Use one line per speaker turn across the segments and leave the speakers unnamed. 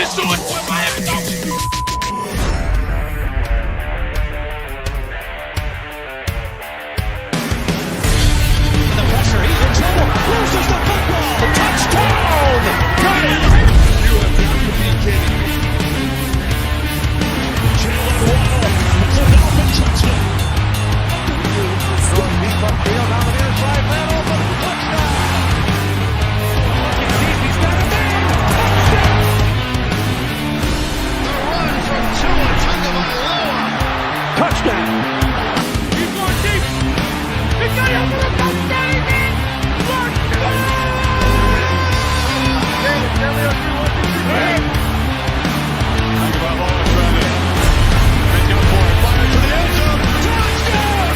just do it with my hands.
The pressure, he's in trouble. Loses the football. Touchdown! Got it!
You have got to be kidding me.
Jalen Waddle. It's a Dolphin touchdown.
Throwing deep upfield on the near side. Man open. Touchdown!
He's got a man. Touchdown!
The run from Tua Tagovailoa.
Touchdown!
He's going deep. He's got it for a touchdown again. Tagovailoa trying to make up for it. Fire to the end zone. Touchdown!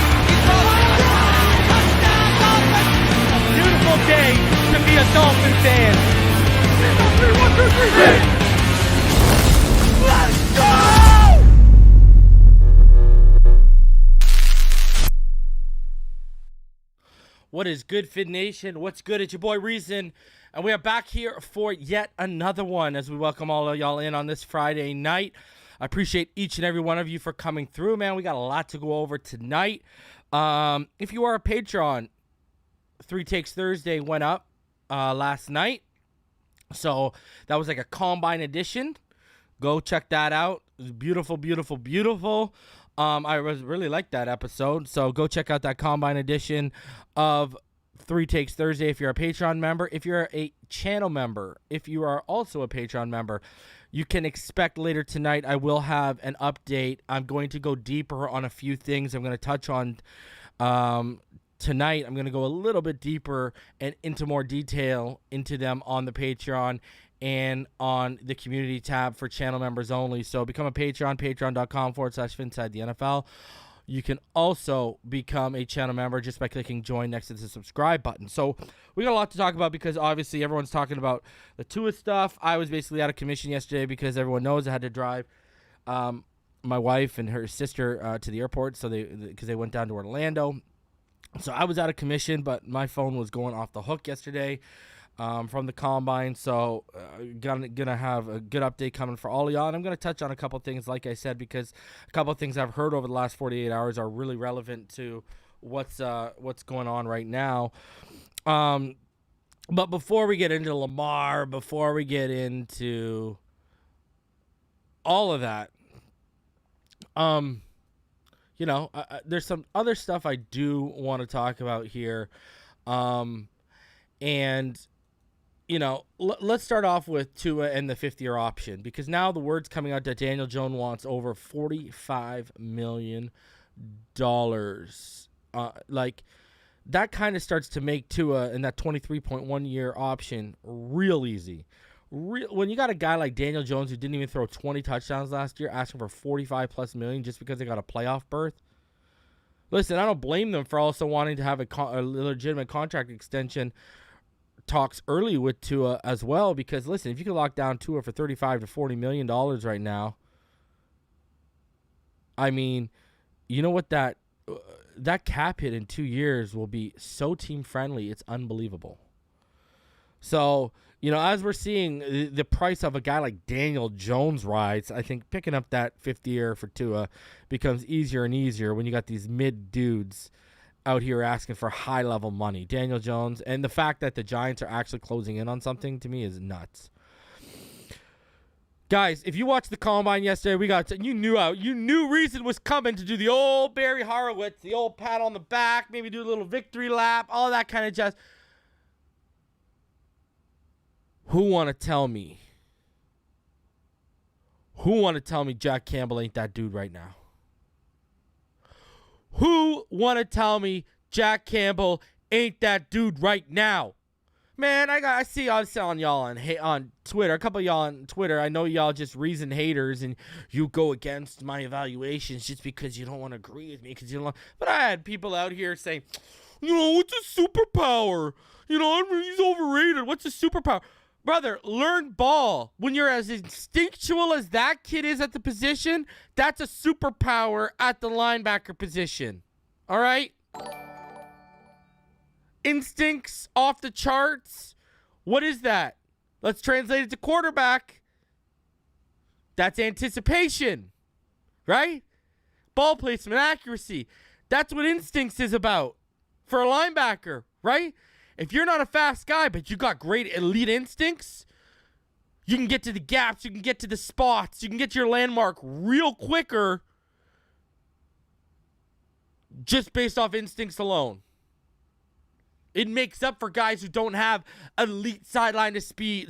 Beautiful day to be a Dolphin fan.
1, 2, 3, hit! Let's go!
What is good, Fid Nation? What's good? It's your boy Reason, and we are back here for yet another one as we welcome all of y'all in on this Friday night. I appreciate each and every one of you for coming through, man. We got a lot to go over tonight. If you are a Patreon, 3 Takes Thursday went up last night. So that was like a Combine edition. Go check that out. It was beautiful, beautiful, beautiful. I really liked that episode. So go check out that Combine edition of 3 Takes Thursday if you're a Patreon member. If you're a channel member, if you are also a Patreon member, you can expect later tonight I will have an update. I'm going to go deeper on a few things I'm going to touch on tonight. I'm going to go a little bit deeper and into more detail into them on the Patreon and on the community tab for channel members only. So become a Patreon, patreon.com/Phinside The NFL. You can also become a channel member just by clicking join next to the subscribe button. So we got a lot to talk about because obviously everyone's talking about the Tua stuff. I was basically out of commission yesterday because everyone knows I had to drive my wife and her sister to the airport because they went down to Orlando. So I was out of commission, but my phone was going off the hook yesterday from the Combine. So gonna have a good update coming for all of y'all. And I'm going to touch on a couple things, like I said, because a couple of things I've heard over the last 48 hours are really relevant to what's going on right now. But before we get into Lamar, before we get into all of that, there's some other stuff I do want to talk about here. Let's start off with Tua and the 5th-year option, because now the word's coming out that Daniel Jones wants over $45 million. That kind of starts to make Tua and that 23.1-year option real easy. When you got a guy like Daniel Jones who didn't even throw 20 touchdowns last year, asking for $45+ million just because they got a playoff berth. Listen, I don't blame them for also wanting to have a legitimate contract extension talks early with Tua as well, because listen, if you could lock down Tua for $35 to $40 million right now, I mean, you know what, that cap hit in 2 years will be so team friendly, it's unbelievable. So, as we're seeing the price of a guy like Daniel Jones rise, I think picking up that 5th year for Tua becomes easier and easier when you got these mid dudes out here asking for high-level money. Daniel Jones, and the fact that the Giants are actually closing in on something, to me, is nuts. Guys, if you watched the Combine yesterday, you knew Reason was coming to do the old Barry Horowitz, the old pat on the back, maybe do a little victory lap, all that kind of jazz. Who want to tell me Jack Campbell ain't that dude right now? Who want to tell me Jack Campbell ain't that dude right now? Man, I see I was telling y'all on Twitter, a couple of y'all on Twitter, I know y'all just Reason haters and you go against my evaluations just because you don't want to agree with me, but I had people out here saying, what's a superpower? He's overrated. What's a superpower? Brother, learn ball. When you're as instinctual as that kid is at the position, that's a superpower at the linebacker position. All right? Instincts off the charts. What is that? Let's translate it to quarterback. That's anticipation, right? Ball placement, accuracy. That's what instincts is about for a linebacker, right? If you're not a fast guy, but you got great elite instincts, you can get to the gaps, you can get to the spots, you can get to your landmark real quicker just based off instincts alone. It makes up for guys who don't have elite sideline speed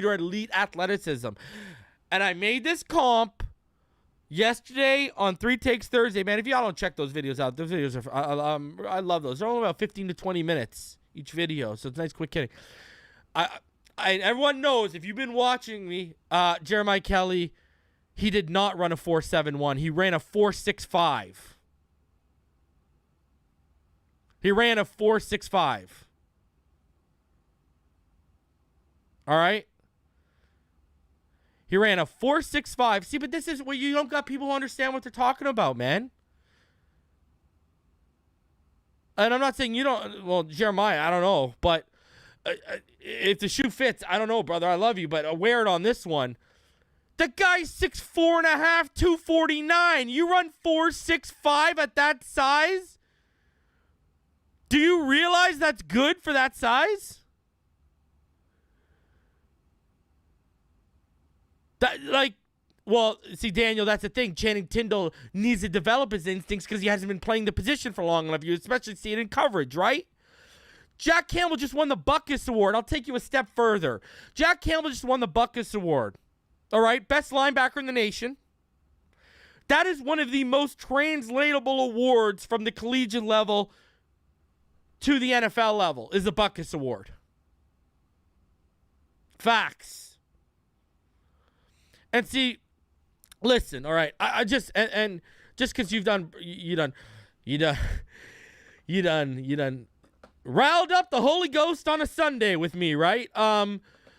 or elite athleticism. And I made this comp yesterday on 3 Takes Thursday. Man, if y'all don't check those videos out, those videos are I love those. They're only about 15 to 20 minutes each video, so it's nice quick hitting. Everyone knows, if you've been watching me, Jeremiah Kelly, he did not run a 4.71. He ran a 4.65. He ran a 4.65. All right? He ran a 4.65. See, but this is where you don't got people who understand what they're talking about, man. And I'm not saying you don't. Well, Jeremiah, I don't know. But if the shoe fits, I don't know, brother. I love you, but wear it on this one. The guy's 6'4.5", 249. You run 4.65 at that size? Do you realize that's good for that size? Well, see, Daniel, that's the thing. Channing Tindall needs to develop his instincts because he hasn't been playing the position for long enough. You especially see it in coverage, right? Jack Campbell just won the Butkus Award. I'll take you a step further. Jack Campbell just won the Butkus Award. All right? Best linebacker in the nation. That is one of the most translatable awards from the collegiate level to the NFL level, is the Butkus Award. Facts. And see, listen, all right, I just, and just because you done riled up the Holy Ghost on a Sunday with me, right?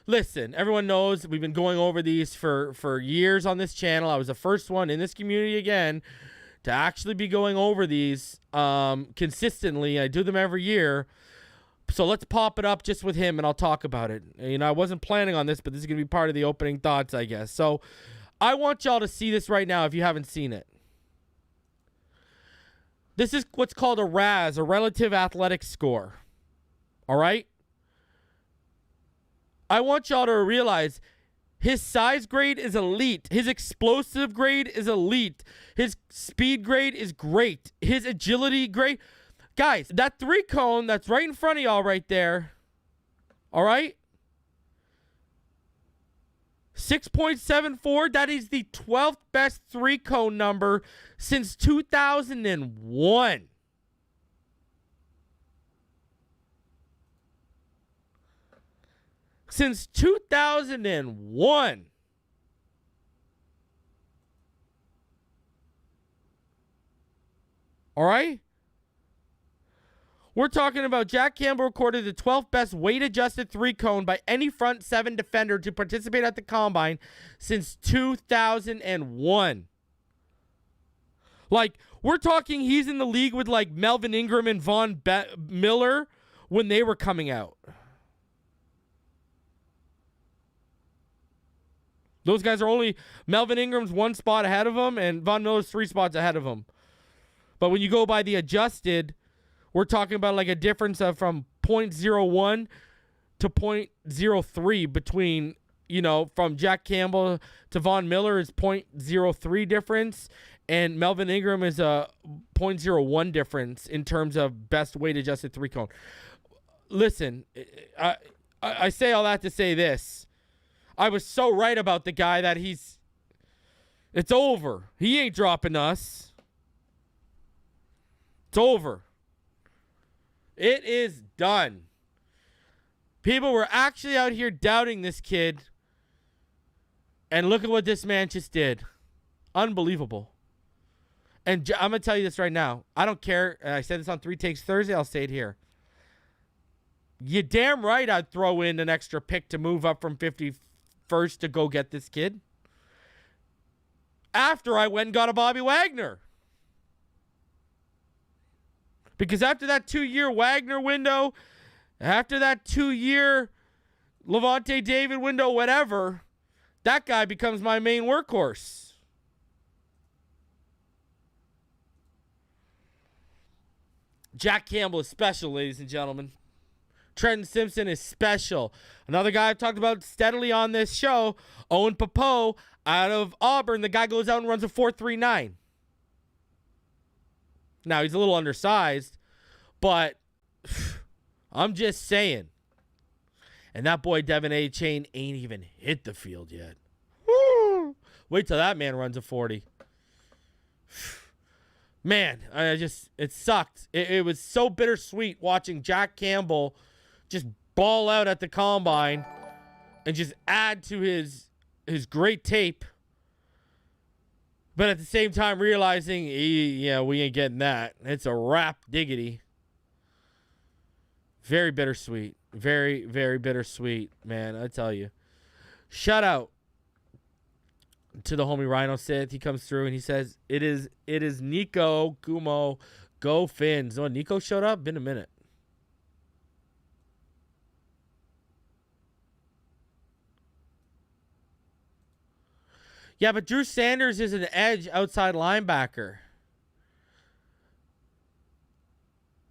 Listen, everyone knows we've been going over these for years on this channel. I was the first one in this community again to actually be going over these consistently. I do them every year. So let's pop it up just with him and I'll talk about it. You know, I wasn't planning on this, but this is going to be part of the opening thoughts, I guess. So I want y'all to see this right now if you haven't seen it. This is what's called a RAS, a relative athletic score. All right? I want y'all to realize his size grade is elite. His explosive grade is elite. His speed grade is great. His agility grade. Guys, that 3-cone that's right in front of y'all right there. All right? 6.74. That is the 12th best 3-cone number since 2001. Since 2001. All right? We're talking about Jack Campbell recorded the 12th best weight-adjusted 3-cone by any front 7 defender to participate at the Combine since 2001. Like, we're talking he's in the league with, like, Melvin Ingram and Von Miller when they were coming out. Those guys are only, Melvin Ingram's 1 spot ahead of him, and Von Miller's 3 spots ahead of him. But when you go by the adjusted, we're talking about like a difference of from 0.01 to 0.03 between, you know, from Jack Campbell to Von Miller is 0.03 difference, and Melvin Ingram is a 0.01 difference in terms of best weight adjusted 3-cone. Listen, I say all that to say this. I was so right about the guy that it's over. He ain't dropping us. It's over. It is done. People were actually out here doubting this kid. And look at what this man just did. Unbelievable. And I'm going to tell you this right now. I don't care. I said this on 3 Takes Thursday. I'll say it here. You damn right I'd throw in an extra pick to move up from 51st to go get this kid. After I went and got a Bobby Wagner. Because after that 2-year Wagner window, after that 2-year Levante David window, whatever, that guy becomes my main workhorse. Jack Campbell is special, ladies and gentlemen. Trenton Simpson is special. Another guy I've talked about steadily on this show, Owen Popo, out of Auburn. The guy goes out and runs a 4.39. Now, he's a little undersized, but I'm just saying. And that boy, Devin A. Chain, ain't even hit the field yet. Woo! Wait till that man runs a 40. Man, it sucked. It was so bittersweet watching Jack Campbell just ball out at the combine and just add to his great tape. But at the same time realizing, we ain't getting that. It's a wrap diggity. Very bittersweet. Very, very bittersweet, man, I tell you. Shout out to the homie Rhino Sith. He comes through and he says, it is Nico Kumo, go Fins. Oh, Nico showed up? Been a minute. Yeah, but Drew Sanders is an edge outside linebacker.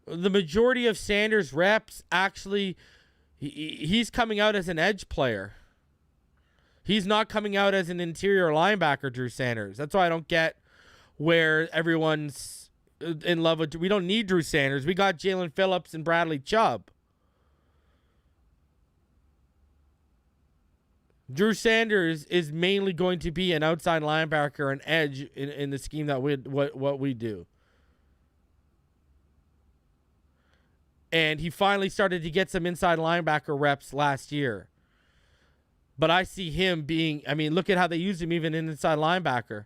The majority of Sanders reps actually, he's coming out as an edge player. He's not coming out as an interior linebacker, Drew Sanders. That's why I don't get where everyone's in love with. We don't need Drew Sanders. We got Jalen Phillips and Bradley Chubb. Drew Sanders is mainly going to be an outside linebacker, an edge in the scheme that what we do. And he finally started to get some inside linebacker reps last year. But I see him being, look at how they used him even in inside linebacker.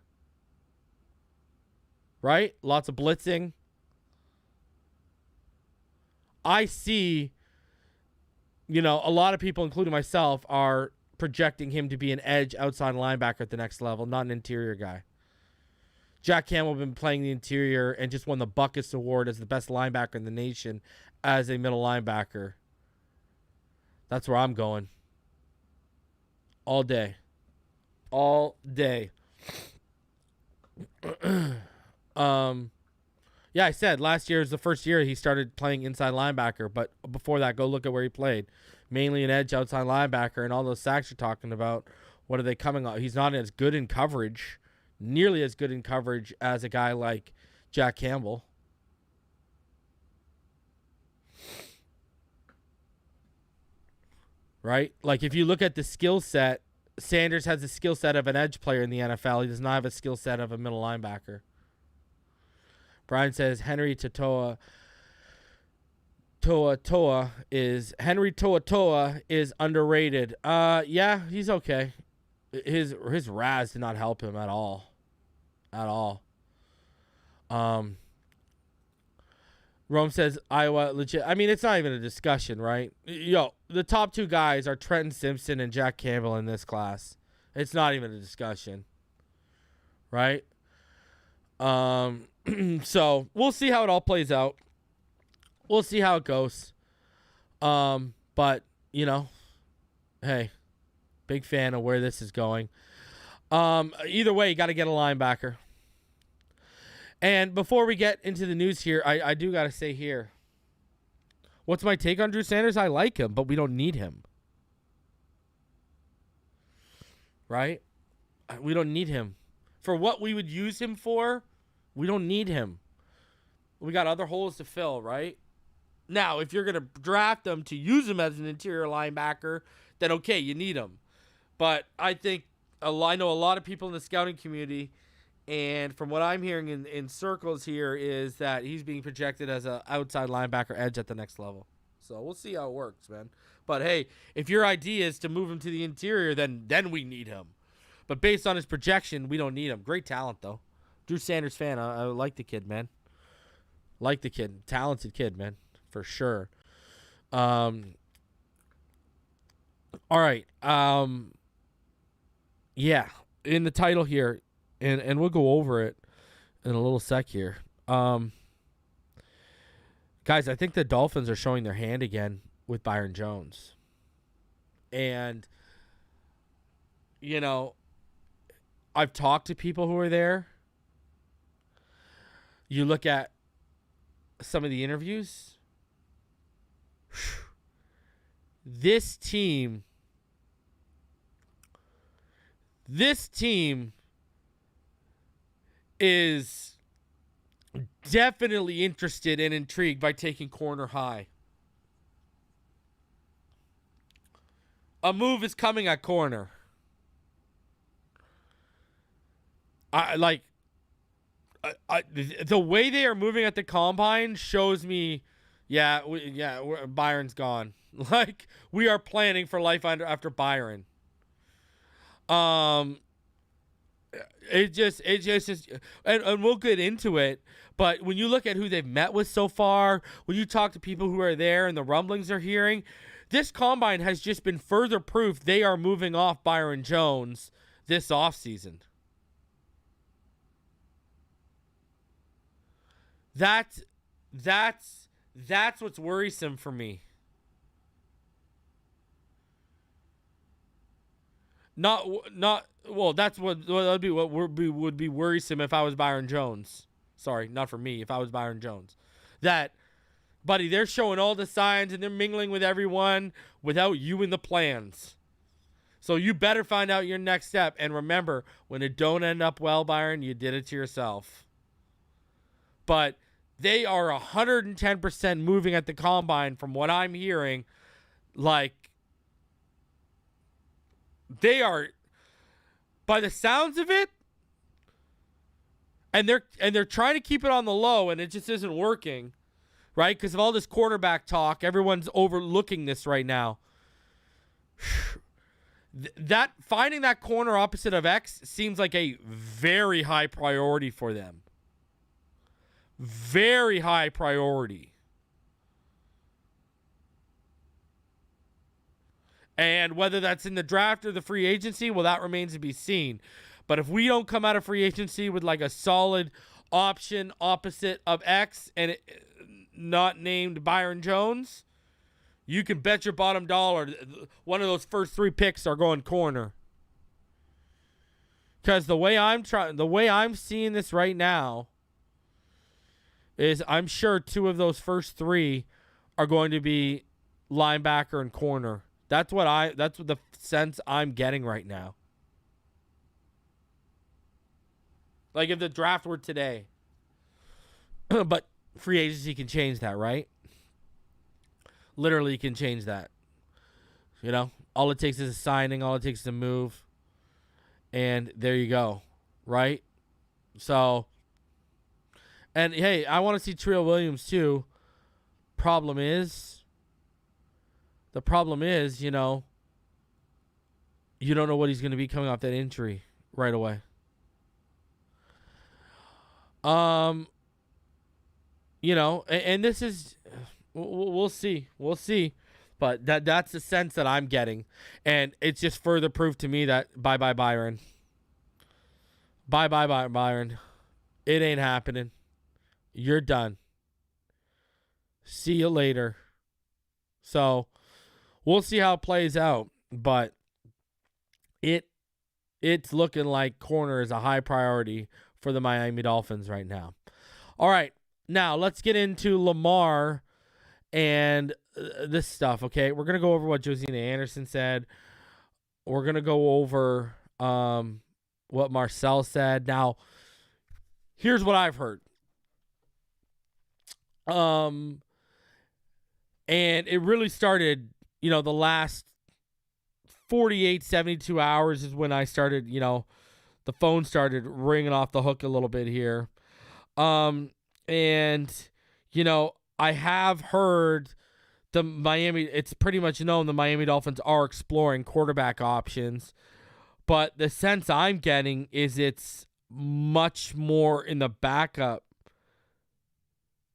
Right? Lots of blitzing. I see, a lot of people, including myself, are projecting him to be an edge outside linebacker at the next level, not an interior guy. Jack Campbell been playing the interior and just won the Buckus Award as the best linebacker in the nation as a middle linebacker. That's where I'm going. All day. All day. Yeah, I said last year is the first year he started playing inside linebacker, but before that, go look at where he played. Mainly an edge outside linebacker, and all those sacks you're talking about, what are they coming on? He's not as good in coverage, nearly as good in coverage as a guy like Jack Campbell. Right? Like, if you look at the skill set, Sanders has the skill set of an edge player in the NFL. He does not have a skill set of a middle linebacker. Brian says Henry Toa is underrated. Yeah, he's okay. His Raz did not help him at all. Rome says Iowa legit. It's not even a discussion, right? The top two guys are Trenton Simpson and Jack Campbell in this class. It's not even a discussion, right? So we'll see how it all plays out. We'll see how it goes. But hey, big fan of where this is going. Either way, you got to get a linebacker. And before we get into the news here, I do got to say here, what's my take on Drew Sanders? I like him, but we don't need him. Right? We don't need him. For what we would use him for, we don't need him. We got other holes to fill, right? Now, if you're going to draft him to use him as an interior linebacker, then okay, you need him. But I think I know a lot of people in the scouting community, and from what I'm hearing in circles here, is that he's being projected as an outside linebacker edge at the next level. So we'll see how it works, man. But hey, if your idea is to move him to the interior, then we need him. But based on his projection, we don't need him. Great talent, though. Drew Sanders fan. I like the kid, man. Like the kid. Talented kid, man. For sure. All right. Yeah. In the title here, and we'll go over it in a little sec here. Guys, I think the Dolphins are showing their hand again with Byron Jones. And you know, I've talked to people who are there. You look at some of the interviews. This team is definitely interested and intrigued by taking corner high. A move is coming at corner. The way they are moving at the combine shows me, Byron's gone. Like, we are planning for life after Byron. It just and we'll get into it. But when you look at who they've met with so far, when you talk to people who are there and the rumblings they're hearing, this combine has just been further proof they are moving off Byron Jones this offseason. That's what's worrisome for me. That's what would be worrisome if I was Byron Jones. Sorry, not for me. If I was Byron Jones, that, buddy, they're showing all the signs and they're mingling with everyone without you in the plans. So you better find out your next step. And remember, when it don't end up well, Byron, you did it to yourself. But they are 110% moving at the combine from what I'm hearing. Like, they are, by the sounds of it, and they're trying to keep it on the low, and it just isn't working, right? Because of all this quarterback talk, everyone's overlooking this right now. That finding that corner opposite of X seems like a very high priority for them. Very high priority. And whether that's in the draft or the free agency, well, that remains to be seen. But if we don't come out of free agency with like a solid option opposite of X and not named Byron Jones, you can bet your bottom dollar one of those first 3 picks are going corner. Because the way I'm seeing this right now is I'm sure 2 of those first 3 are going to be linebacker and corner. That's what the sense I'm getting right now. Like if the draft were today. But free agency can change that, right? Literally can change that. You know, all it takes is a signing, all it takes is a move. And there you go, right? So, and hey, I want to see Trill Williams too. The problem is, you know, you don't know what he's going to be coming off that injury right away. You know, and this is, we'll see. But that's the sense that I'm getting. And it's just further proof to me that bye-bye Byron. Bye-bye Byron. It ain't happening. You're done. See you later. So, we'll see how it plays out. But it's looking like corner is a high priority for the Miami Dolphins right now. All right. Now, let's get into Lamar and this stuff, okay? We're going to go over what Josina Anderson said. We're going to go over what Marcel said. Now, here's what I've heard. And it really started, you know, the last 48, 72 hours is when I started, you know, the phone started ringing off the hook a little bit here. And, you know, I have heard it's pretty much known the Miami Dolphins are exploring quarterback options. But the sense I'm getting is it's much more in the backup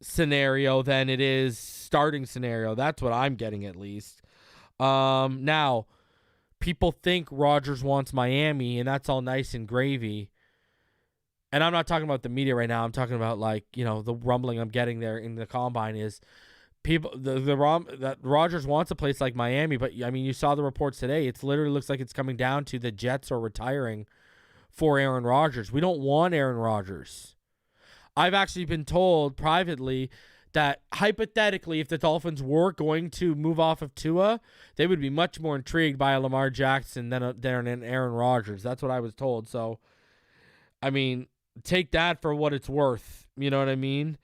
scenario than it is starting scenario. That's what I'm getting at least. Now, people think Rodgers wants Miami, and that's all nice and gravy. And I'm not talking about the media right now. I'm talking about, like, you know, the rumbling I'm getting there in the combine is that Rodgers wants a place like Miami, but I mean, you saw the reports today. It literally looks like it's coming down to the Jets are retiring for Aaron Rodgers. We don't want Aaron Rodgers. I've actually been told privately that hypothetically, if the Dolphins were going to move off of Tua, they would be much more intrigued by a Lamar Jackson than an Aaron Rodgers. That's what I was told. So, I mean, take that for what it's worth. You know what I mean?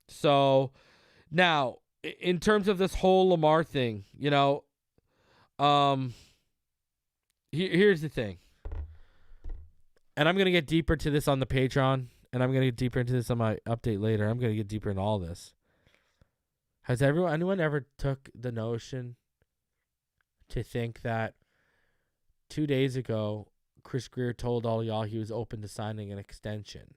So now, in terms of this whole Lamar thing, here's the thing. And I'm going to get deeper to this on the Patreon, and I'm going to get deeper into this on my update later. I'm going to get deeper into all this. Has anyone ever took the notion to think that 2 days ago, Chris Grier told all y'all he was open to signing an extension?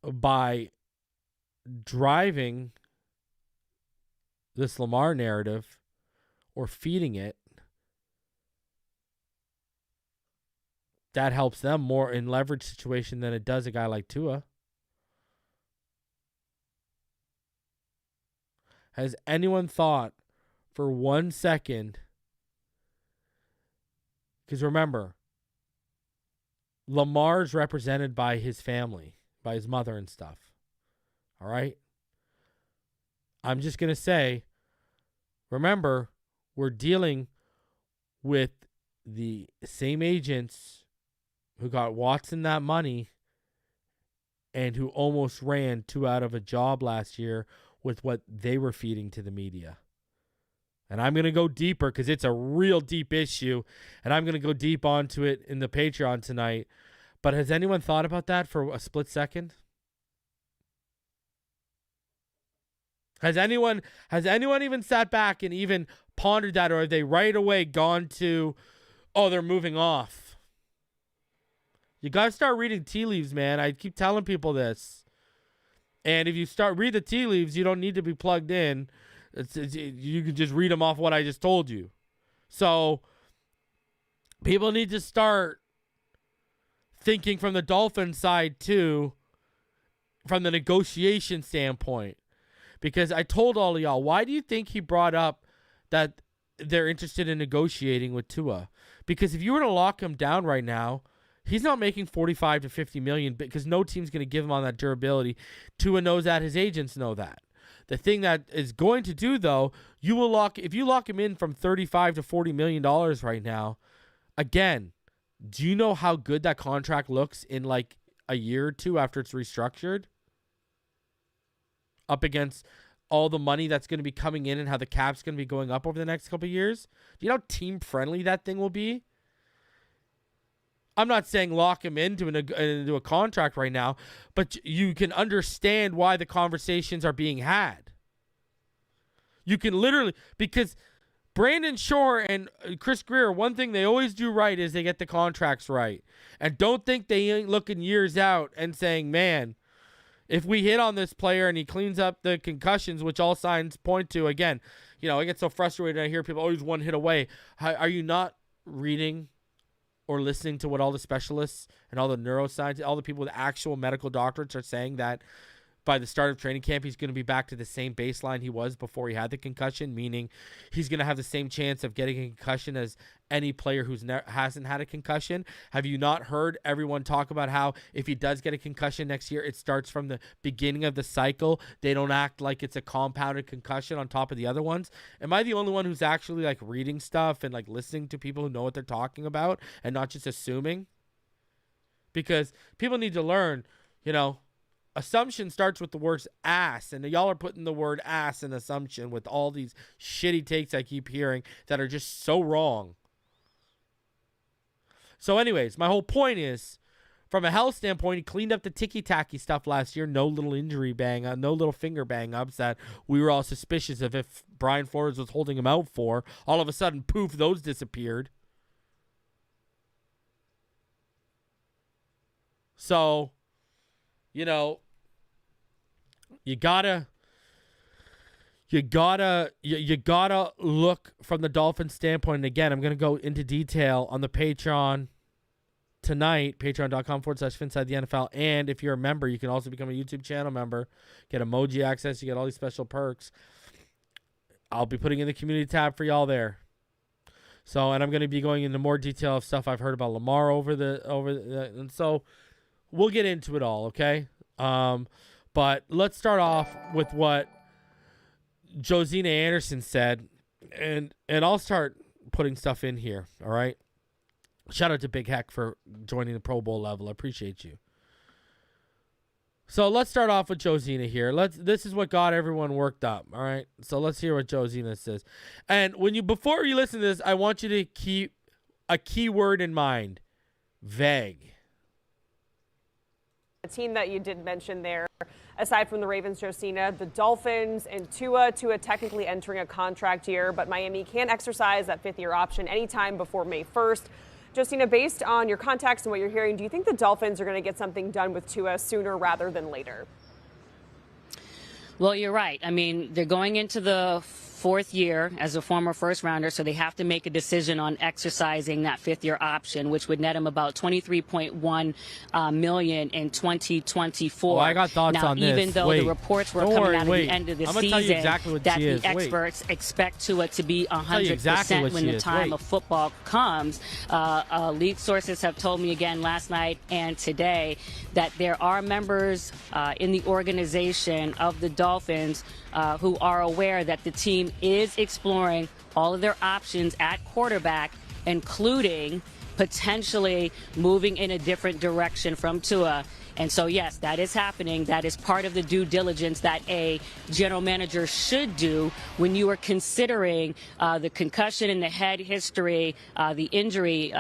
By driving this Lamar narrative or feeding it, that helps them more in leverage situation than it does a guy like Tua. Has anyone thought for 1 second? Because remember, Lamar's represented by his family, by his mother and stuff. All right? I'm just going to say, remember, we're dealing with the same agents who got Watson that money and who almost ran Tua out of a job last year with what they were feeding to the media. And I'm going to go deeper because it's a real deep issue, and I'm going to go deep onto it in the Patreon tonight. But has anyone thought about that for a split second? Has anyone even sat back and even pondered that, or have they right away gone to, oh, they're moving off? You got to start reading tea leaves, man. I keep telling people this. And if you read the tea leaves, you don't need to be plugged in. You can just read them off what I just told you. So people need to start thinking from the Dolphins side too, from the negotiation standpoint. Because I told all of y'all, why do you think he brought up that they're interested in negotiating with Tua? Because if you were to lock him down right now, he's not making $45 to $50 million because no team's going to give him on that durability. Tua knows that. His agents know that. The thing that is going to do, though, if you lock him in from $35 to $40 million right now, again, do you know how good that contract looks in like a year or two after it's restructured? Up against all the money that's going to be coming in and how the cap's going to be going up over the next couple of years. Do you know how team-friendly that thing will be? I'm not saying lock him into a contract right now, but you can understand why the conversations are being had. You can literally, because Brandon Shore and Chris Grier, one thing they always do right is they get the contracts right. And don't think they ain't looking years out and saying, man, if we hit on this player and he cleans up the concussions, which all signs point to, again, I get so frustrated when I hear people always one hit away. Are you not reading or listening to what all the specialists and all the neuroscientists, all the people with actual medical doctorates are saying that by the start of training camp, he's going to be back to the same baseline he was before he had the concussion, meaning he's going to have the same chance of getting a concussion as any player who hasn't had a concussion. Have you not heard everyone talk about how if he does get a concussion next year, it starts from the beginning of the cycle? They don't act like it's a compounded concussion on top of the other ones. Am I the only one who's actually like reading stuff and like listening to people who know what they're talking about and not just assuming? Because people need to learn, assumption starts with the words ass, and y'all are putting the word ass in assumption with all these shitty takes I keep hearing that are just so wrong. So anyways, my whole point is, from a health standpoint, he cleaned up the ticky-tacky stuff last year. No little injury bang-up, no little finger bang-ups that we were all suspicious of if Brian Flores was holding him out for. All of a sudden, poof, those disappeared. So, you gotta look from the Dolphins standpoint. And again, I'm going to go into detail on the Patreon tonight, patreon.com/Phinside The NFL. And if you're a member, you can also become a YouTube channel member, get emoji access, you get all these special perks. I'll be putting in the community tab for y'all there. So, and I'm going to be going into more detail of stuff I've heard about Lamar and so we'll get into it all, okay? But let's start off with what Josina Anderson said, and I'll start putting stuff in here, all right? Shout out to Big Heck for joining the Pro Bowl level. I appreciate you. So let's start off with Josina here. This is what got everyone worked up, all right? So let's hear what Josina says. And before you listen to this, I want you to keep a key word in mind: vague.
The team that you did mention there, aside from the Ravens, Josina, the Dolphins and Tua technically entering a contract year, but Miami can't exercise that fifth-year option anytime before May 1st. Josina, based on your contacts and what you're hearing, do you think the Dolphins are going to get something done with Tua sooner rather than later?
Well, you're right. I mean, they're going into the fourth year as a former first rounder, so they have to make a decision on exercising that fifth-year option, which would net him about $23.1 million in 2024.
Oh, I got thoughts
now,
on this.
Even though the reports were coming out at the end of the season
exactly
that the experts expect Tua to be 100% when the time of football comes, league sources have told me again last night and today that there are members in the organization of the Dolphins who are aware that the team is exploring all of their options at quarterback, including potentially moving in a different direction from Tua. And so, yes, that is happening. That is part of the due diligence that a general manager should do when you are considering the concussion in the head history, the injury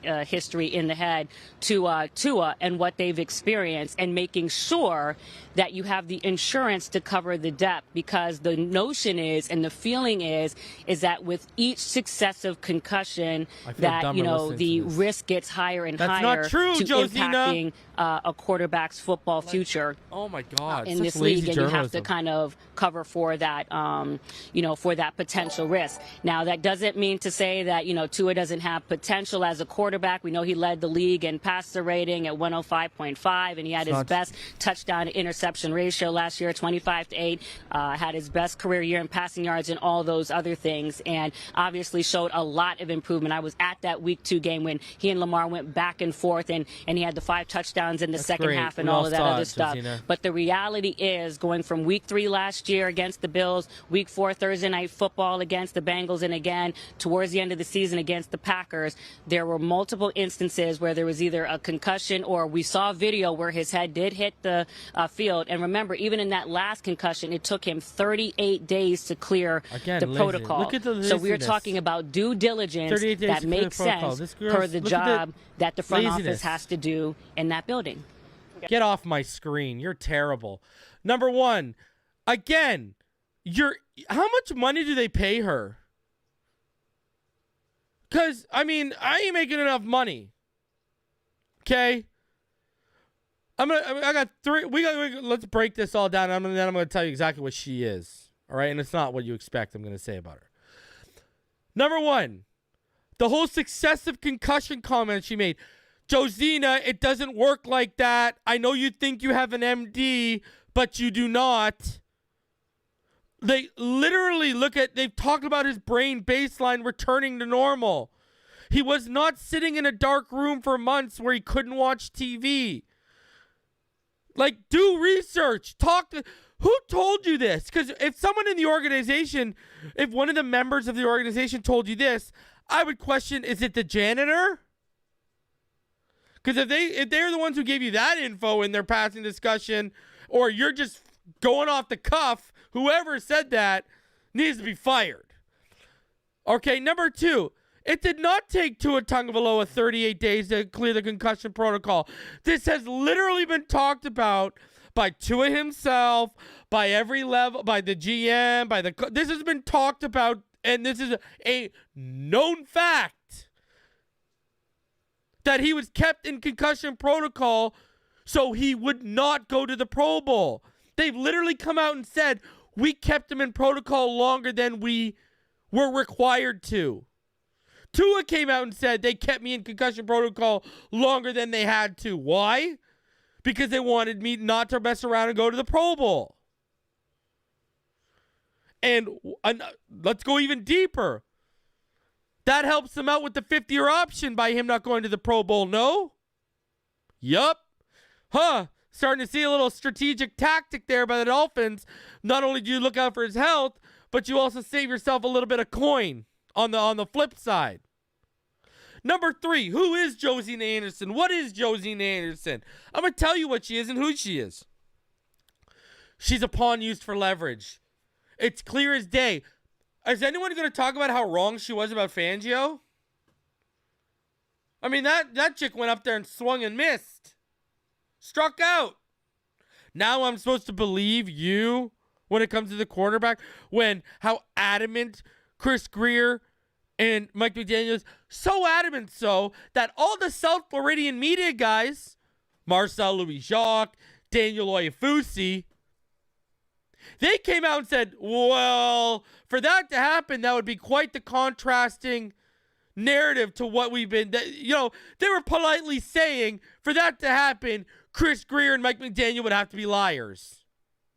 history in the head to Tua and what they've experienced, and making sure that you have the insurance to cover the depth, because the notion is and the feeling is that with each successive concussion that, you know, the risk gets higher and higher to impacting a quarterback's football future.
Oh my God!
In this league, and you have to kind of cover for that, you know, for that potential risk. Now, that doesn't mean to say that, you know, Tua doesn't have potential as a quarterback. We know he led the league in passer rating at 105.5, and he had his best touchdown to interception ratio last year, 25-8. Had his best career year in passing yards and all those other things, and obviously showed a lot of improvement. I was at that Week 2 game when he and Lamar went back and forth, and he had the 5 touchdowns in the second half and all of that other stuff. Josina. But the reality is, going from Week 3 last year against the Bills, Week 4 Thursday Night Football against the Bengals, and again towards the end of the season against the Packers, there were multiple instances where there was either a concussion or we saw video where his head did hit the field. And remember, even in that last concussion, it took him 38 days to clear the protocol.
Look at the
so we're talking about due diligence that makes sense per the job that the front office has to do in that building.
Get off my screen. You're terrible. Number one, again, how much money do they pay her? Because, I mean, I ain't making enough money. Okay? I got three. Let's break this all down. Then I'm going to tell you exactly what she is. All right? And it's not what you expect I'm going to say about her. Number one, the whole successive concussion comment she made. Josina, it doesn't work like that. I know you think you have an MD, but you do not. They literally they've talked about his brain baseline returning to normal. He was not sitting in a dark room for months where he couldn't watch TV. Like, do research. Who told you this? Because if someone in the organization, if one of the members of the organization told you this, I would question, is it the janitor? Because if they're the ones who gave you that info in their passing discussion, or you're just going off the cuff, whoever said that needs to be fired. Okay, number two, it did not take Tua Tagovailoa 38 days to clear the concussion protocol. This has literally been talked about by Tua himself, by every level, by the GM, this has been talked about, and this is a known fact that he was kept in concussion protocol so he would not go to the Pro Bowl. They've literally come out and said, we kept him in protocol longer than we were required to. Tua came out and said they kept me in concussion protocol longer than they had to. Why? Because they wanted me not to mess around and go to the Pro Bowl. And let's go even deeper. That helps them out with the 5th-year option by him not going to the Pro Bowl, no? Yup. Starting to see a little strategic tactic there by the Dolphins. Not only do you look out for his health, but you also save yourself a little bit of coin on the flip side. Number 3, who is Josina Anderson? What is Josina Anderson? I'm going to tell you what she is and who she is. She's a pawn used for leverage. It's clear as day. Is anyone going to talk about how wrong she was about Fangio? I mean, that chick went up there and swung and missed. Struck out. Now I'm supposed to believe you when it comes to the quarterback, when how adamant Chris Grier and Mike McDaniel, so adamant so that all the South Floridian media guys, Marcel, Louis-Jacques, Daniel Oyefusi, they came out and said, well, for that to happen, that would be quite the contrasting narrative to what we've been, they were politely saying, for that to happen, Chris Grier and Mike McDaniel would have to be liars.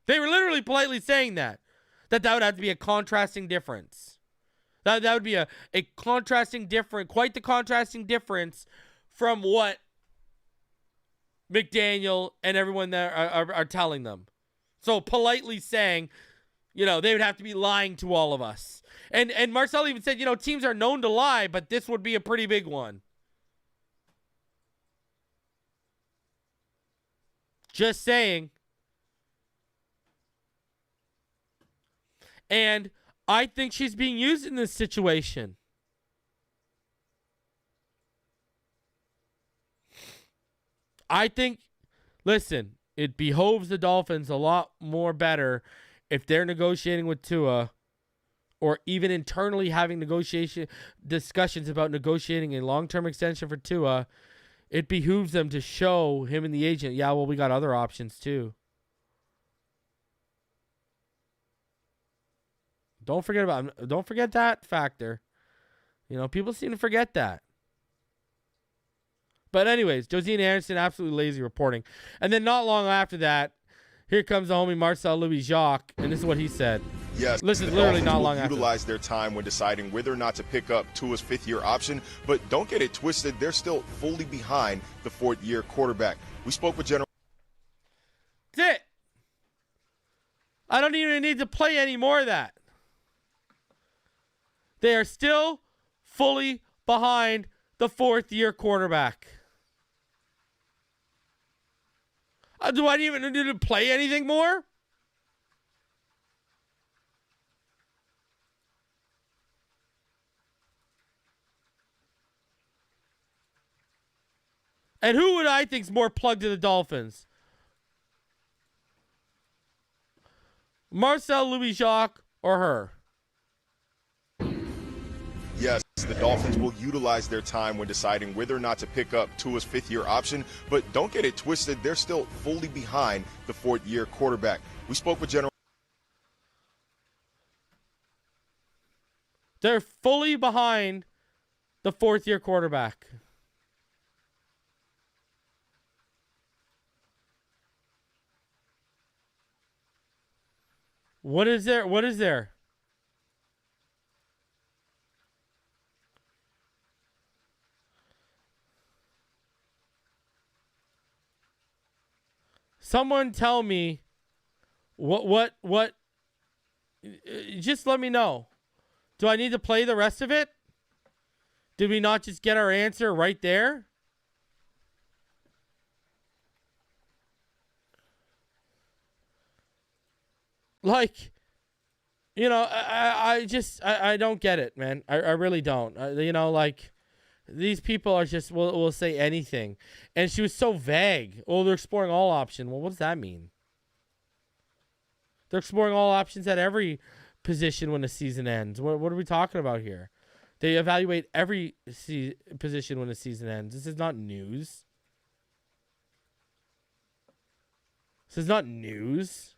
They were literally politely saying that would have to be a contrasting difference. That would be a contrasting difference, quite the contrasting difference from what McDaniel and everyone there are telling them. So politely saying, they would have to be lying to all of us. And Marcel even said, teams are known to lie, but this would be a pretty big one. Just saying. And I think she's being used in this situation. I think, listen, it behoves the Dolphins a lot more better if they're negotiating with Tua, or even internally having negotiation discussions about negotiating a long-term extension for Tua. It behooves them to show him and the agent, yeah, well, we got other options too. Don't forget that factor. People seem to forget that. But anyways, Josina Anderson, absolutely lazy reporting. And then not long after that, here comes the homie Marcel Louis-Jacques, and this is what he said.
Yes,
this is literally not long after.
Utilize their time when deciding whether or not to pick up Tua's 5th-year option, but don't get it twisted. They're still fully behind the 4th-year quarterback. We spoke with General.
That's it. I don't even need to play any more of that. They are still fully behind the 4th-year quarterback. Do I even need to play anything more? And who would I think is more plugged to the Dolphins? Marcel Louis-Jacques or her?
Yes, the Dolphins will utilize their time when deciding whether or not to pick up Tua's 5th-year option, but don't get it twisted. They're still fully behind the 4th-year quarterback. We spoke with General.
They're fully behind the 4th-year quarterback. What is there? What is there? Someone tell me what just let me know. Do I need to play the rest of it? Did we not just get our answer right there? Like, I don't get it, man. I really don't. Like, these people are just will say anything. And she was so vague. Oh, they're exploring all options. Well, what does that mean? They're exploring all options at every position when the season ends. What are we talking about here? They evaluate every position when the season ends. This is not news. This is not news.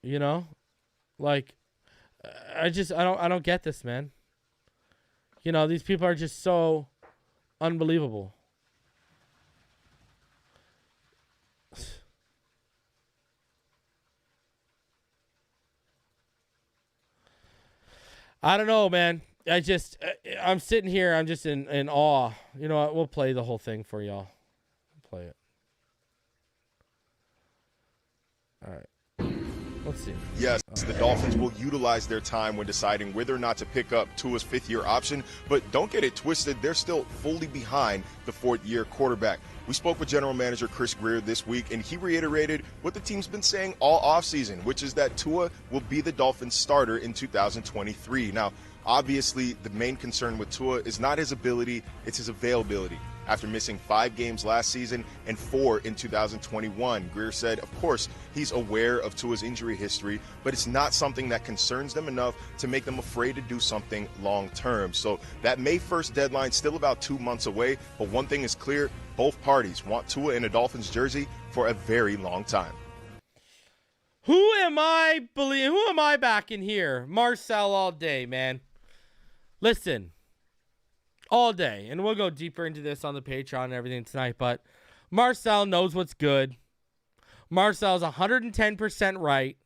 You know? Like, I don't get this, man. You know, these people are just so unbelievable. I don't know, man. I'm sitting here. I'm just in awe. You know what? We'll play the whole thing for y'all. Play it. All right. Let's see.
Yes, the Dolphins will utilize their time when deciding whether or not to pick up Tua's fifth-year option, but don't get it twisted. They're still fully behind the fourth-year quarterback. We spoke with General Manager Chris Grier this week, and he reiterated what the team's been saying all offseason, which is that Tua will be the Dolphins starter in 2023. Now, obviously, the main concern with Tua is not his ability, it's his availability. After missing 5 games last season and 4 in 2021, Grier said, of course, he's aware of Tua's injury history, but it's not something that concerns them enough to make them afraid to do something long-term. So that May 1st deadline still about 2 months away, but one thing is clear, both parties want Tua in a Dolphins jersey for a very long time.
Who am I backing here? Marcel all day, man. Listen. All day, and we'll go deeper into this on the Patreon and everything tonight, but Marcel knows what's good. Marcel's 110% right.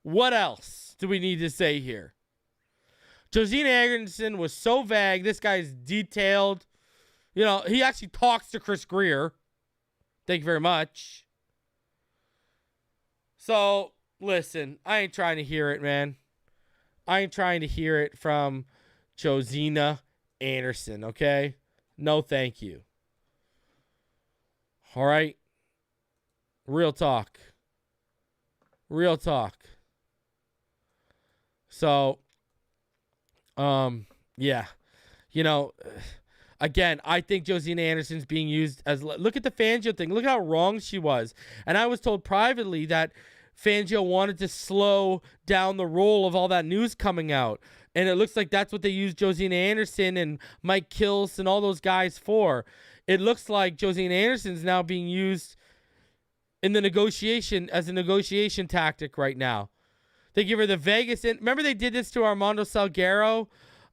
What else do we need to say here? Josina Anderson was so vague. This guy's detailed. You know, he actually talks to Chris Grier. Thank you very much. So, listen, I ain't trying to hear it, man. I ain't trying to hear it from Josina Anderson, okay? No, thank you. All right? Real talk. Real talk. So, yeah. You know, again, I think Josina Anderson's being used as... Look at the Fangio thing. Look how wrong she was. And I was told privately that Fangio wanted to slow down the roll of all that news coming out. And it looks like that's what they used Josina Anderson and Mike Kills and all those guys for. It looks like Josina Anderson's now being used in the negotiation as a negotiation tactic right now. They give her the Vegas. Remember they did this to Armando Salguero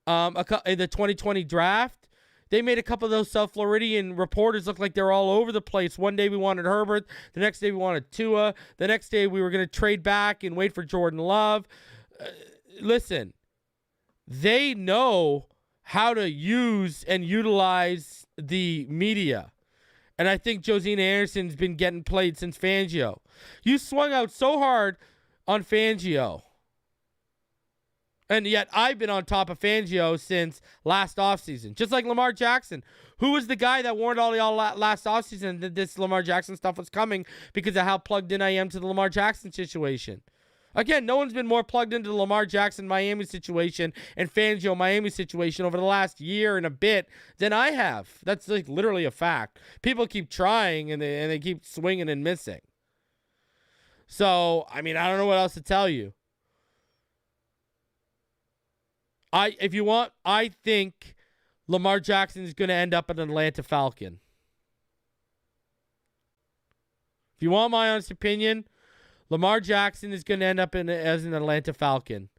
in the 2020 draft? They made a couple of those South Floridian reporters look like they're all over the place. One day we wanted Herbert. The next day we wanted Tua. The next day we were going to trade back and wait for Jordan Love. Listen. They know how to use and utilize the media. And I think Josina Anderson's been getting played since Fangio. You swung out so hard on Fangio. And yet I've been on top of Fangio since last offseason. Just like Lamar Jackson. Who was the guy that warned all y'all last offseason that this Lamar Jackson stuff was coming because of how plugged in I am to the Lamar Jackson situation? Again, no one's been more plugged into the Lamar Jackson Miami situation and Fangio Miami situation over the last year and a bit than I have. That's like literally a fact. People keep trying and they keep swinging and missing. So, I mean, I don't know what else to tell you. If you want, I think Lamar Jackson is going to end up an Atlanta Falcon. If you want my honest opinion, Lamar Jackson is going to end up as an Atlanta Falcon.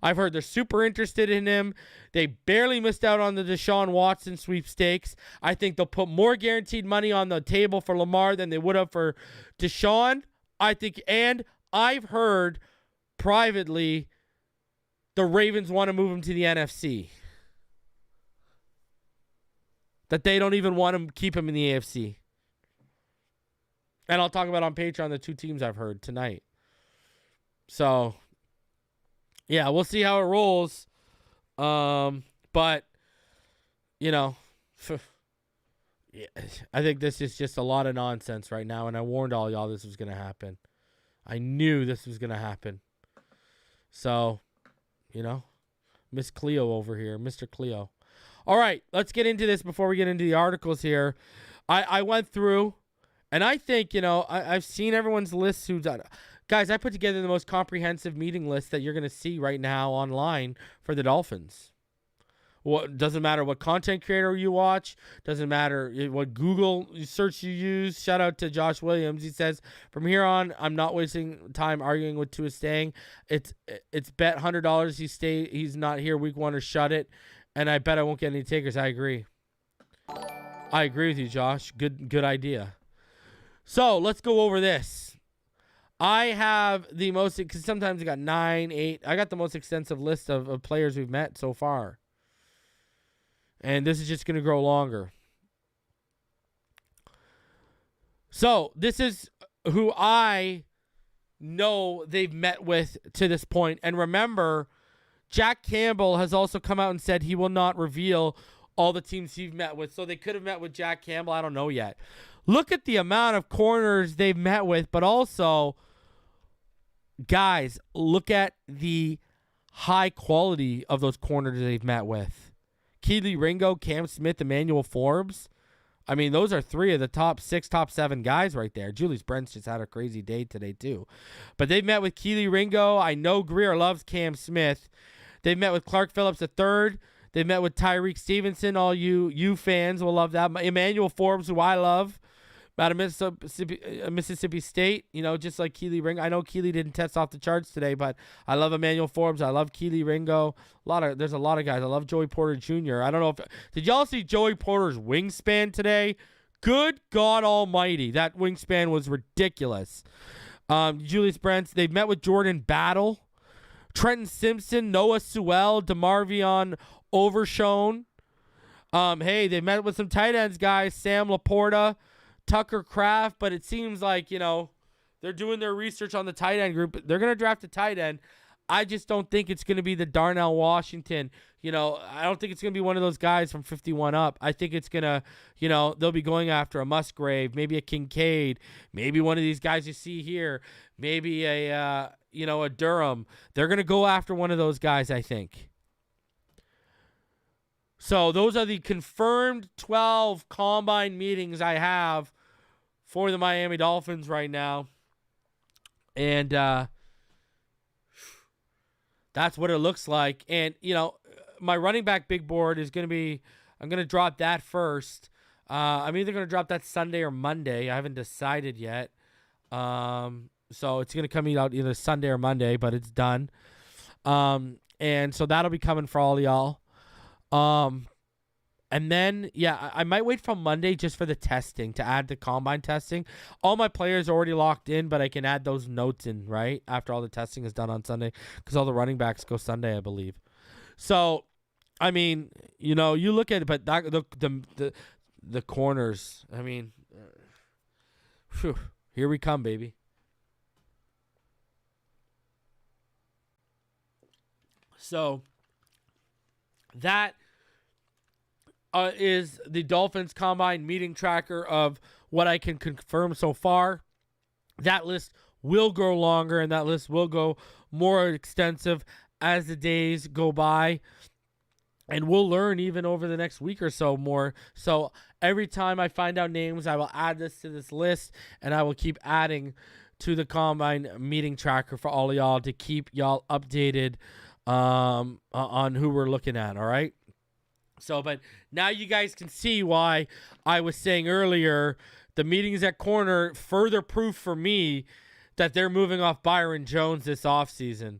I've heard they're super interested in him. They barely missed out on the Deshaun Watson sweepstakes. I think they'll put more guaranteed money on the table for Lamar than they would have for Deshaun. I think, and I've heard privately the Ravens want to move him to the NFC. That they don't even want to keep him in the AFC. And I'll talk about on Patreon the 2 teams I've heard tonight. So, yeah, we'll see how it rolls. But, you know, yeah, I think this is just a lot of nonsense right now. And I warned all y'all this was going to happen. I knew this was going to happen. So, you know, Miss Cleo over here, Mr. Cleo. All right, let's get into this before we get into the articles here. I went through... And I think, you know, I've seen everyone's lists who's done. Guys, I put together the most comprehensive meeting list that you're going to see right now online for the Dolphins. Doesn't matter what content creator you watch. Doesn't matter what Google search you use. Shout out to Josh Williams. He says, from here on, I'm not wasting time arguing with Tua staying. It's bet $100 he's not here week 1 or shut it. And I bet I won't get any takers. I agree. I agree with you, Josh. Good idea. So let's go over this. I have the most, because sometimes I got 9, 8. I got the most extensive list of players we've met so far. And this is just going to grow longer. So this is who I know they've met with to this point. And remember, Jack Campbell has also come out and said he will not reveal all the teams he's met with. So they could have met with Jack Campbell. I don't know yet. Look at the amount of corners they've met with. But also, guys, look at the high quality of those corners they've met with. Keely Ringo, Cam Smith, Emmanuel Forbes. I mean, those are 3 of the top 6, top 7 guys right there. Julius Brents just had a crazy day today, too. But they've met with Keely Ringo. I know Greer loves Cam Smith. They've met with Clark Phillips III. They've met with Tyreek Stevenson. All you fans will love that. Emmanuel Forbes, who I love, out of Mississippi State, just like Keely Ringo. I know Keely didn't test off the charts today, but I love Emmanuel Forbes. I love Keely Ringo. There's a lot of guys. I love Joey Porter Jr. I don't know did y'all see Joey Porter's wingspan today? Good God Almighty, that wingspan was ridiculous. Julius Brents. They've met with Jordan Battle, Trenton Simpson, Noah Sewell, DeMarvion Overshone. Hey, they met with some tight ends guys, Sam Laporta, Tucker Kraft, but it seems like, they're doing their research on the tight end group. They're going to draft a tight end. I just don't think it's going to be the Darnell Washington. I don't think it's going to be one of those guys from 51 up. I think it's going to, they'll be going after a Musgrave, maybe a Kincaid, maybe one of these guys you see here, maybe a Durham. They're going to go after one of those guys, I think. So those are the confirmed 12 combine meetings I have for the Miami Dolphins right now. And that's what it looks like. And, my running back big board is going to be, I'm going to drop that first. I'm either going to drop that Sunday or Monday. I haven't decided yet. So it's going to come out either Sunday or Monday, but it's done. And so that'll be coming for all y'all. And then, I might wait till Monday just for the testing, to add the combine testing. All my players are already locked in, but I can add those notes in, right, after all the testing is done on Sunday, because all the running backs go Sunday, I believe. So, I mean, you look at it, but the corners, I mean, here we come, baby. So, that is the Dolphins combine meeting tracker of what I can confirm so far. That list will grow longer, and that list will go more extensive as the days go by. And we'll learn even over the next week or so more. So every time I find out names, I will add this to this list, and I will keep adding to the combine meeting tracker for all of y'all to keep y'all updated on who we're looking at, all right? So, but now you guys can see why I was saying earlier, the meetings at corner, further proof for me that they're moving off Byron Jones this offseason.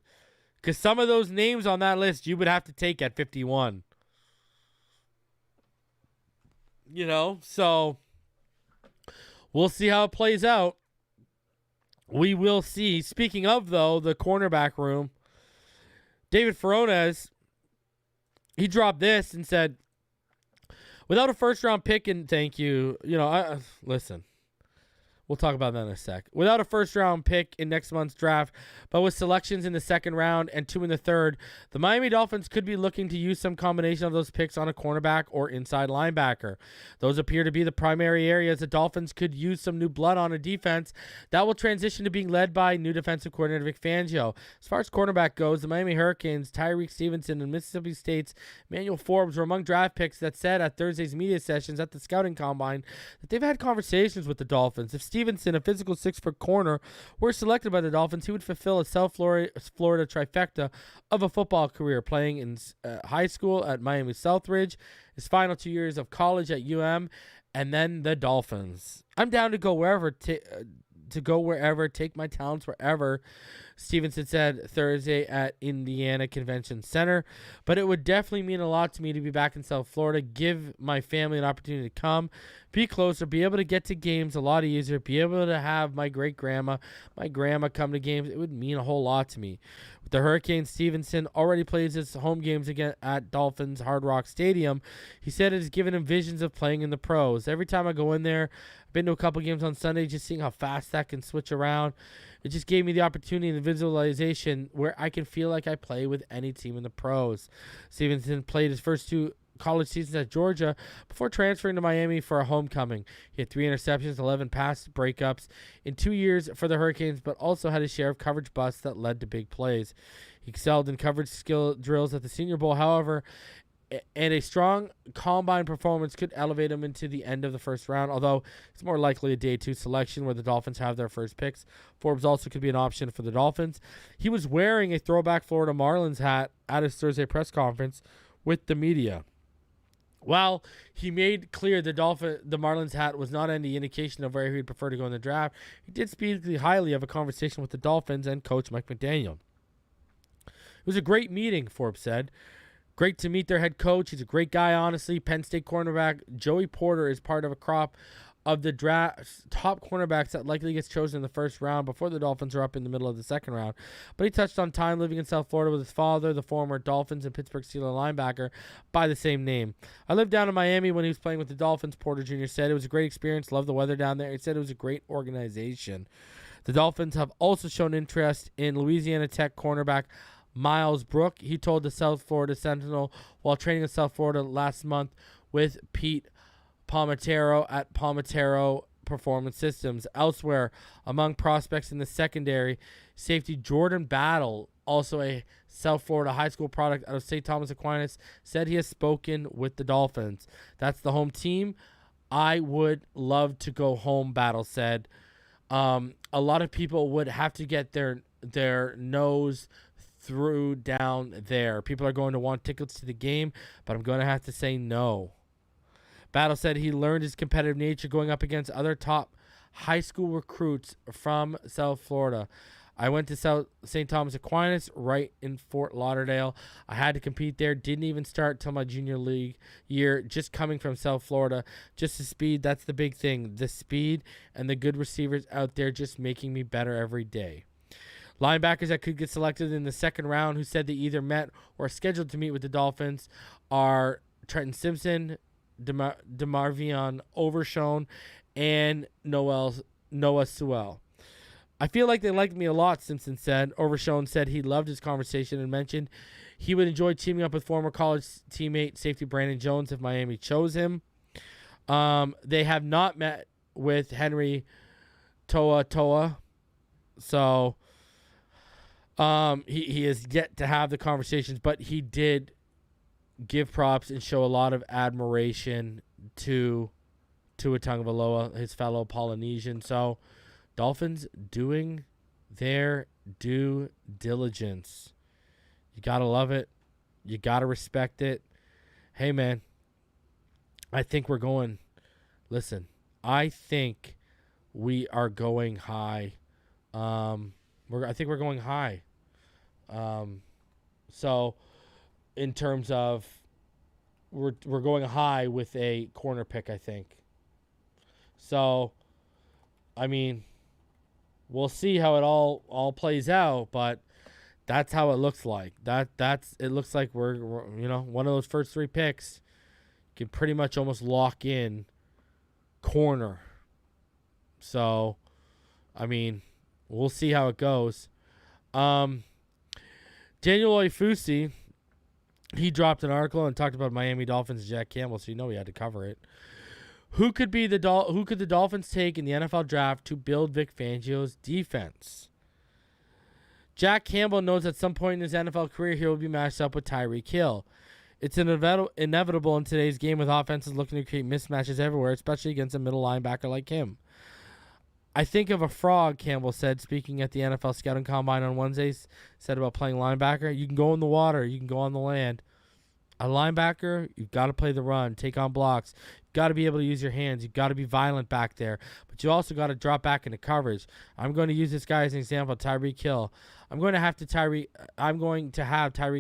Because some of those names on that list you would have to take at 51. So we'll see how it plays out. We will see. Speaking of, though, the cornerback room, David Furones, he dropped this and said, without a first-round pick, and thank you, listen, we'll talk about that in a sec. Without a first-round pick in next month's draft, but with selections in the second round and 2 in the third, the Miami Dolphins could be looking to use some combination of those picks on a cornerback or inside linebacker. Those appear to be the primary areas the Dolphins could use some new blood on a defense that will transition to being led by new defensive coordinator Vic Fangio. As far as cornerback goes, the Miami Hurricanes, Tyreek Stevenson, and Mississippi State's Emmanuel Forbes were among draft picks that said at Thursday's media sessions at the scouting combine that they've had conversations with the Dolphins. If Stevenson, a physical 6-foot corner, were selected by the Dolphins, he would fulfill a South Florida trifecta of a football career, playing in high school at Miami Southridge, his final 2 years of college at UM, and then the Dolphins. I'm down to go wherever, take my talents wherever, Stevenson said Thursday at Indiana Convention Center. But it would definitely mean a lot to me to be back in South Florida, give my family an opportunity to come, be closer, be able to get to games a lot easier, be able to have my grandma come to games. It would mean a whole lot to me. With the Hurricanes, Stevenson already plays his home games again at Dolphins Hard Rock Stadium. He said it has given him visions of playing in the pros. Every time I go in there, I've been to a couple games on Sunday, just seeing how fast that can switch around. It just gave me the opportunity and the visualization where I can feel like I play with any team in the pros. Stevenson played his first 2 college seasons at Georgia before transferring to Miami for a homecoming. He had 3 interceptions, 11 pass breakups in 2 years for the Hurricanes, but also had his share of coverage busts that led to big plays. He excelled in coverage skill drills at the Senior Bowl, however, and a strong combine performance could elevate him into the end of the first round, although it's more likely a day 2 selection where the Dolphins have their first picks. Forbes also could be an option for the Dolphins. He was wearing a throwback Florida Marlins hat at his Thursday press conference with the media. While he made clear the Marlins hat was not any indication of where he would prefer to go in the draft, he did speak highly of a conversation with the Dolphins and coach Mike McDaniel. It was a great meeting, Forbes said. Great to meet their head coach. He's a great guy, honestly. Penn State cornerback Joey Porter is part of a crop of the draft top cornerbacks that likely gets chosen in the first round before the Dolphins are up in the middle of the second round. But he touched on time living in South Florida with his father, the former Dolphins and Pittsburgh Steelers linebacker by the same name. I lived down in Miami when he was playing with the Dolphins, Porter Jr. said. It was a great experience. Loved the weather down there. He said it was a great organization. The Dolphins have also shown interest in Louisiana Tech cornerback Miles Brook. He told the South Florida Sentinel while training in South Florida last month with Pete Palmatero at Palmatero Performance Systems. Elsewhere, among prospects in the secondary, safety Jordan Battle, also a South Florida high school product out of St. Thomas Aquinas, said he has spoken with the Dolphins. That's the home team. I would love to go home, Battle said. A lot of people would have to get their nose through down there. People are going to want tickets to the game, but I'm going to have to say no. Battle said he learned his competitive nature going up against other top high school recruits from South Florida. I went to St. Thomas Aquinas right in Fort Lauderdale. I had to compete there. Didn't even start till my junior league year, just coming from South Florida. Just the speed, that's the big thing. The speed and the good receivers out there just making me better every day. Linebackers that could get selected in the second round who said they either met or are scheduled to meet with the Dolphins are Trenton Simpson, DeMarvion Overshone, and Noah Sewell. I feel like they liked me a lot, Simpson said. Overshone said he loved his conversation and mentioned he would enjoy teaming up with former college teammate safety Brandon Jones if Miami chose him. They have not met with Henry Toa. So he has yet to have the conversations, but he did give props and show a lot of admiration to Tagovailoa, his fellow Polynesian. So Dolphins doing their due diligence. You got to love it. You got to respect it. Hey, man, I think we're going. Listen, I think we are going high. I think we're going high. So in terms of we're going high with a corner pick, I think. So, I mean, we'll see how it all plays out, but that's how it looks like. It looks like we're one of those first three picks can pretty much almost lock in corner. So, I mean, we'll see how it goes. Daniel Oifusi, he dropped an article and talked about Miami Dolphins and Jack Campbell, so we had to cover it. Who could the Dolphins take in the NFL draft to build Vic Fangio's defense? Jack Campbell knows at some point in his NFL career he will be matched up with Tyreek Hill. It's inevitable in today's game with offenses looking to create mismatches everywhere, especially against a middle linebacker like him. I think of a frog, Campbell said, speaking at the NFL Scouting Combine on Wednesdays, said about playing linebacker. You can go in the water. You can go on the land. A linebacker, you've got to play the run, take on blocks. You've got to be able to use your hands. You've got to be violent back there. But you also got to drop back into coverage. I'm going to use this guy as an example, Tyreek Hill. I'm going to have Tyreek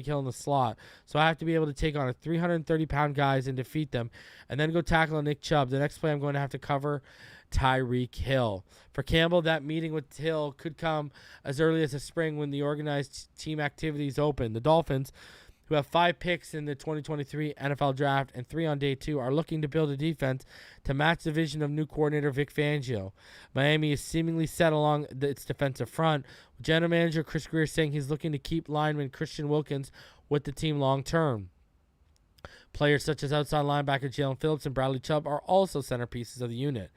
Hill in the slot. So I have to be able to take on a 330-pound guys and defeat them and then go tackle Nick Chubb. The next play I'm going to have to cover Tyreek Hill. For Campbell, that meeting with Hill could come as early as the spring when the organized team activities open. The Dolphins, who have 5 picks in the 2023 NFL Draft and 3 on day 2, are looking to build a defense to match the vision of new coordinator Vic Fangio. Miami is seemingly set along its defensive front, with general manager Chris Grier saying he's looking to keep lineman Christian Wilkins with the team long term. Players such as outside linebacker Jalen Phillips and Bradley Chubb are also centerpieces of the unit.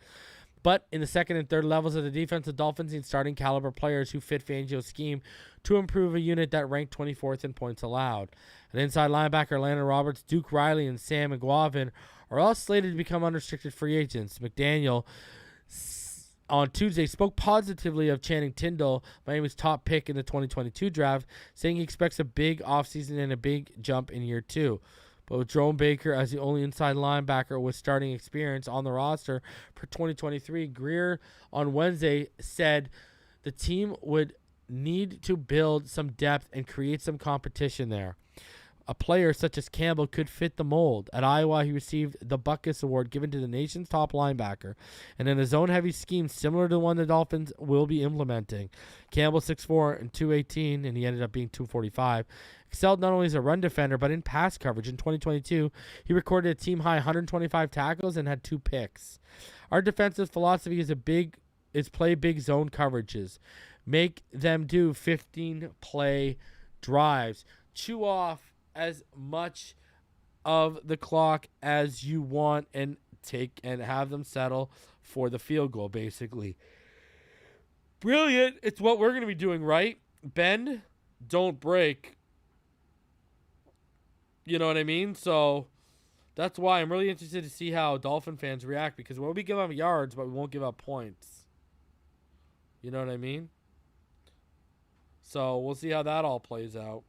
But in the second and third levels of the defense, the Dolphins need starting caliber players who fit Fangio's scheme to improve a unit that ranked 24th in points allowed. An inside linebacker, Landon Roberts, Duke Riley, and Sam McGuavin are all slated to become unrestricted free agents. McDaniel on Tuesday spoke positively of Channing Tindall, Miami's top pick in the 2022 draft, saying he expects a big offseason and a big jump in year 2. But with Jerome Baker as the only inside linebacker with starting experience on the roster for 2023, Grier on Wednesday said the team would need to build some depth and create some competition there. A player such as Campbell could fit the mold. At Iowa, he received the Butkus Award given to the nation's top linebacker, and in a zone-heavy scheme similar to the one the Dolphins will be implementing. Campbell, 6'4" and 218, and he ended up being 245, excelled not only as a run defender, but in pass coverage. In 2022, he recorded a team-high 125 tackles and had 2 picks. Our defensive philosophy is play big zone coverages. Make them do 15-play drives. Chew off as much of the clock as you want and have them settle for the field goal, basically. Brilliant. It's what we're going to be doing, right? Bend, don't break. You know what I mean? So that's why I'm really interested to see how Dolphin fans react, because we'll be giving up yards, but we won't give up points. You know what I mean? So we'll see how that all plays out.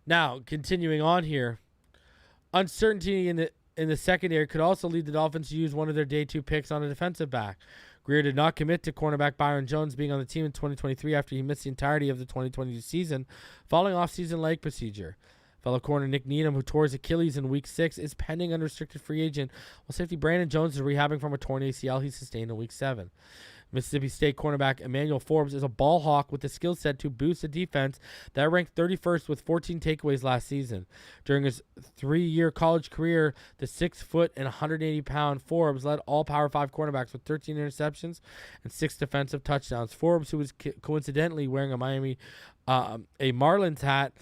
Now, continuing on here, uncertainty in the secondary could also lead the Dolphins to use one of their day 2 picks on a defensive back. Grier did not commit to cornerback Byron Jones being on the team in 2023 after he missed the entirety of the 2022 season following off-season leg procedure. Fellow corner Nick Needham, who tore his Achilles in Week 6, is pending unrestricted free agent, while safety Brandon Jones is rehabbing from a torn ACL he sustained in Week 7. Mississippi State cornerback Emmanuel Forbes is a ball hawk with the skill set to boost a defense that ranked 31st with 14 takeaways last season. During his 3-year college career, the 6-foot and 180-pound Forbes led all Power 5 cornerbacks with 13 interceptions and 6 defensive touchdowns. Forbes, who was coincidentally wearing a Marlins hat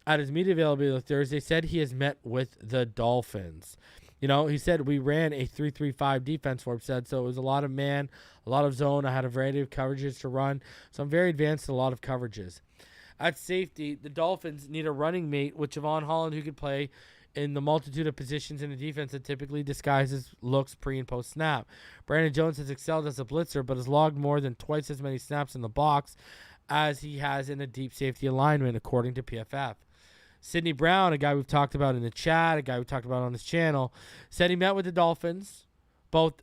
at his media availability Thursday, said he has met with the Dolphins. You know, he said we ran a 3-3-5 defense, Forbes said, so it was a lot of man, a lot of zone. I had a variety of coverages to run, so I'm very advanced in a lot of coverages. At safety, the Dolphins need a running mate with Javon Holland who could play in the multitude of positions in the defense that typically disguises looks pre- and post-snap. Brandon Jones has excelled as a blitzer, but has logged more than twice as many snaps in the box as he has in a deep safety alignment, according to PFF. Sidney Brown, a guy we've talked about in the chat, a guy we talked about on this channel, said he met with the Dolphins both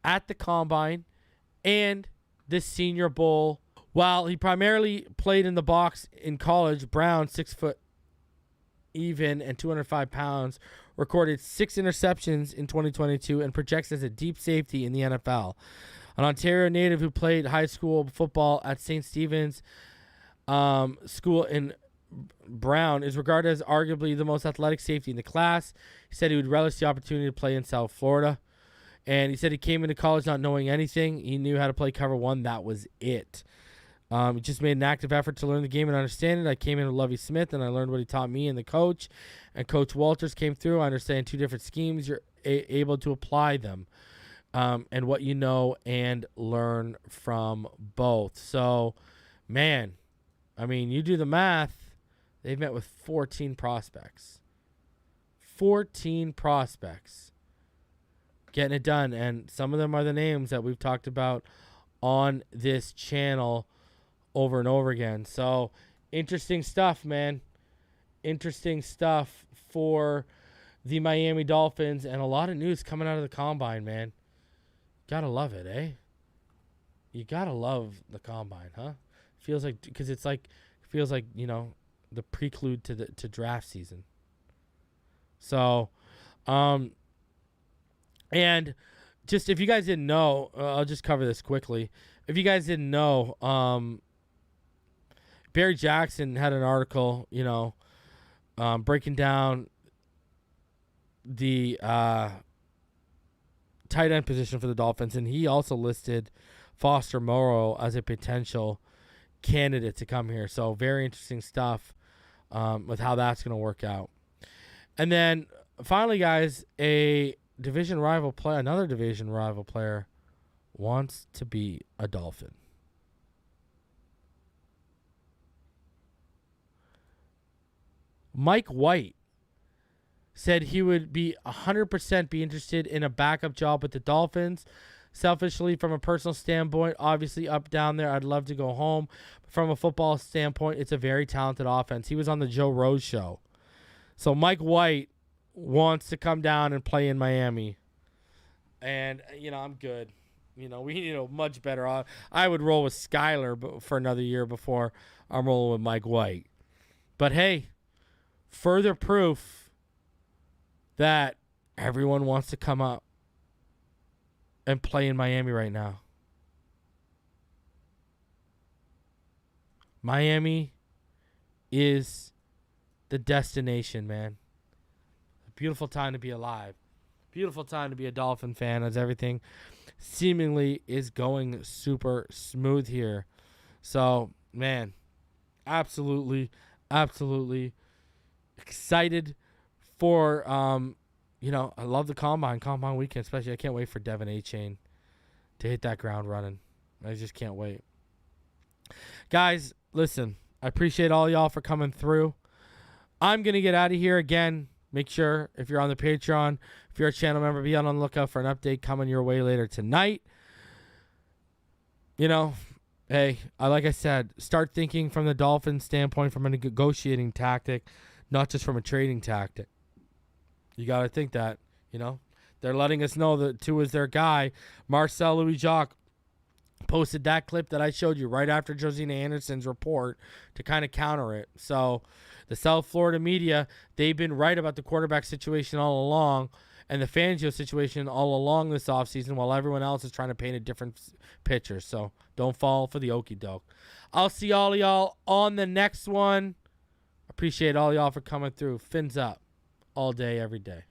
at the Combine and the Senior Bowl. While he primarily played in the box in college, Brown, 6 foot even and 205 pounds, recorded 6 interceptions in 2022 and projects as a deep safety in the NFL. An Ontario native who played high school football at St. Stephen's School in Brown is regarded as arguably the most athletic safety in the class. He said he would relish the opportunity to play in South Florida. And he said he came into college not knowing anything. He knew how to play cover 1. That was it. He just made an active effort to learn the game and understand it. I came in with Lovie Smith, and I learned what he taught me and the coach. And Coach Walters came through. I understand 2 different schemes. You're able to apply them. And what you know and learn from both. So, man, I mean, you do the math. They've met with 14 prospects. 14 prospects. getting it done. And some of them are the names that we've talked about on this channel over and over again. So interesting stuff, man. Interesting stuff for the Miami Dolphins, and a lot of news coming out of the combine, man. Gotta love it, eh? You gotta love the combine, huh? Feels like, because it's like, feels like, you know, the prelude to draft season. So, and just if you guys didn't know, I'll just cover this quickly. If you guys didn't know, Barry Jackson had an article, you know, breaking down the tight end position for the Dolphins, and he also listed Foster Moreau as a potential candidate to come here. So very interesting stuff with how that's going to work out. And then finally, guys, another division rival player wants to be a Dolphin. Mike White said he would be 100% be interested in a backup job with the Dolphins. Selfishly, from a personal standpoint, obviously up down there, I'd love to go home. From a football standpoint, it's a very talented offense. He was on the Joe Rose show. So Mike White wants to come down and play in Miami. And, you know, I'm good. You know, we need a much better. I would roll with Skyler for another year before I'm rolling with Mike White. But, hey, further proof that everyone wants to come up and play in Miami right now. Miami is the destination, man. A beautiful time to be alive. Beautiful time to be a Dolphin fan, as everything seemingly is going super smooth here. So, man, absolutely excited for, you know, I love the combine weekend, especially. I can't wait for Devin A-Chain to hit that ground running. I just can't wait. Guys, listen, I appreciate all y'all for coming through. I'm going to get out of here again. Make sure, if you're on the Patreon, if you're a channel member, be on the lookout for an update coming your way later tonight. You know, hey, like I said, start thinking from the Dolphins standpoint, from a negotiating tactic, not just from a trading tactic. You got to think that, you know. They're letting us know that Tua is their guy. Marcel Louis-Jacques posted that clip that I showed you right after Josina Anderson's report to kind of counter it. So the South Florida media, they've been right about the quarterback situation all along and the Fangio situation all along this offseason, while everyone else is trying to paint a different picture. So don't fall for the okie doke. I'll see all of y'all on the next one. Appreciate all y'all for coming through. Fins up all day, every day.